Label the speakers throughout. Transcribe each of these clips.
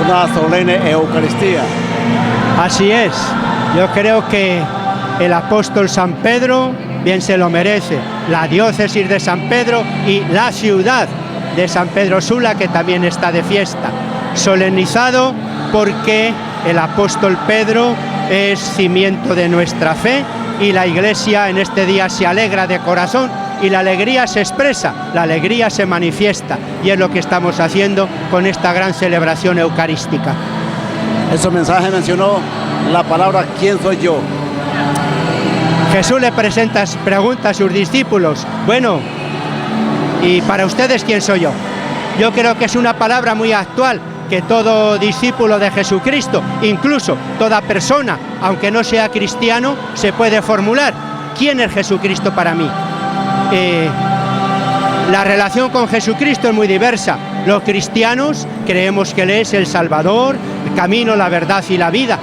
Speaker 1: una solemne Eucaristía.
Speaker 2: Así es, yo creo que el apóstol San Pedro bien se lo merece, la diócesis de San Pedro y la ciudad de San Pedro Sula, que también está de fiesta, solemnizado porque el apóstol Pedro es cimiento de nuestra fe y la Iglesia en este día se alegra de corazón y la alegría se expresa, la alegría se manifiesta y es lo que estamos haciendo con esta gran celebración eucarística.
Speaker 1: En su mensaje mencionó la palabra ¿quién soy yo?
Speaker 2: Jesús le pregunta a sus discípulos, bueno, ¿y para ustedes quién soy yo? Yo creo que es una palabra muy actual, que todo discípulo de Jesucristo, incluso toda persona, aunque no sea cristiano, se puede formular. ¿Quién es Jesucristo para mí? La relación con Jesucristo es muy diversa. Los cristianos creemos que Él es el Salvador, el camino, la verdad y la vida.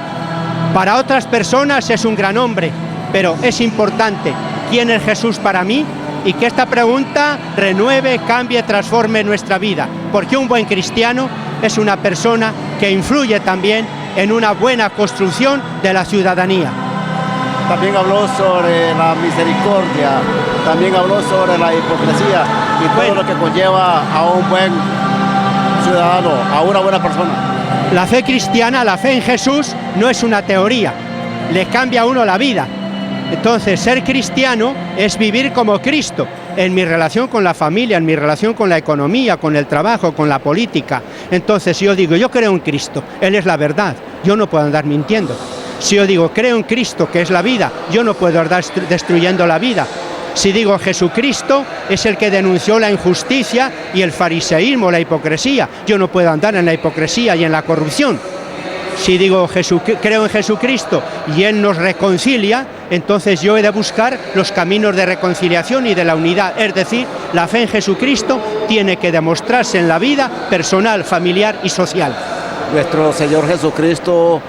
Speaker 2: Para otras personas es un gran hombre, pero es importante quién es Jesús para mí y que esta pregunta renueve, cambie, transforme nuestra vida, porque un buen cristiano es una persona que influye también en una buena construcción de la ciudadanía.
Speaker 1: También habló sobre la misericordia, también habló sobre la hipocresía y todo lo que conlleva a un buen ciudadano, a una buena persona.
Speaker 2: La fe cristiana, la fe en Jesús, no es una teoría, le cambia a uno la vida. Entonces, ser cristiano es vivir como Cristo, en mi relación con la familia, en mi relación con la economía, con el trabajo, con la política. Entonces, si yo digo, yo creo en Cristo, Él es la verdad, yo no puedo andar mintiendo. Si yo digo, creo en Cristo, que es la vida, yo no puedo andar destruyendo la vida. Si digo, Jesucristo es el que denunció la injusticia y el fariseísmo, la hipocresía, yo no puedo andar en la hipocresía y en la corrupción. Si digo, creo en Jesucristo y Él nos reconcilia, entonces yo he de buscar los caminos de reconciliación y de la unidad. Es decir, la fe en Jesucristo tiene que demostrarse en la vida personal, familiar y social.
Speaker 1: Nuestro Señor Jesucristo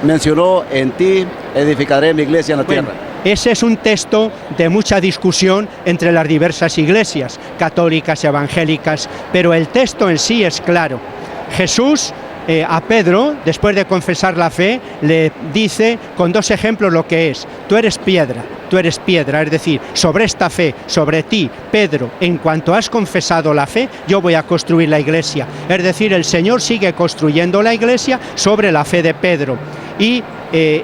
Speaker 1: mencionó, en ti edificaré mi iglesia en la tierra.
Speaker 2: Ese es un texto de mucha discusión entre las diversas iglesias, católicas, evangélicas, pero el texto en sí es claro. Jesús a Pedro, después de confesar la fe, le dice con dos ejemplos lo que es. Tú eres piedra, es decir, sobre esta fe, sobre ti, Pedro, en cuanto has confesado la fe, yo voy a construir la iglesia. Es decir, el Señor sigue construyendo la iglesia sobre la fe de Pedro. Y,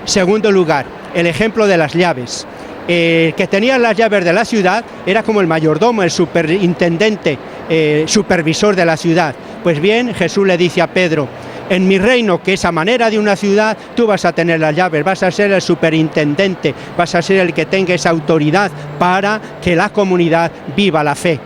Speaker 2: segundo lugar, el ejemplo de las llaves. Que tenía las llaves de la ciudad era como el mayordomo, el superintendente, supervisor de la ciudad. Pues bien, Jesús le dice a Pedro, en mi reino, que es a manera de una ciudad, tú vas a tener las llaves, vas a ser el superintendente, vas a ser el que tenga esa autoridad para que la comunidad viva la fe.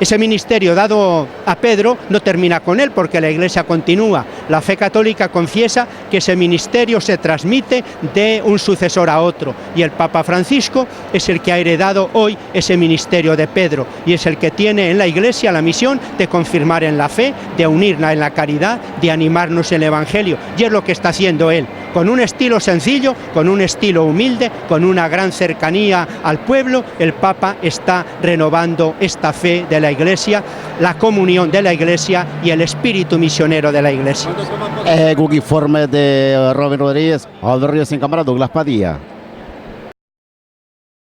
Speaker 2: Ese ministerio dado a Pedro no termina con él porque la Iglesia continúa. La fe católica confiesa que ese ministerio se transmite de un sucesor a otro y el Papa Francisco es el que ha heredado hoy ese ministerio de Pedro y es el que tiene en la Iglesia la misión de confirmar en la fe, de unirla en la caridad, de animarnos en el Evangelio y es lo que está haciendo él, con un estilo sencillo, con un estilo humilde, con una gran cercanía al pueblo. El Papa está renovando esta fe de la Iglesia, la comunión de la Iglesia y el espíritu misionero de la Iglesia.
Speaker 1: Con informe de Robin Rodríguez, Aldo Ríos en cámara, Douglas Padilla.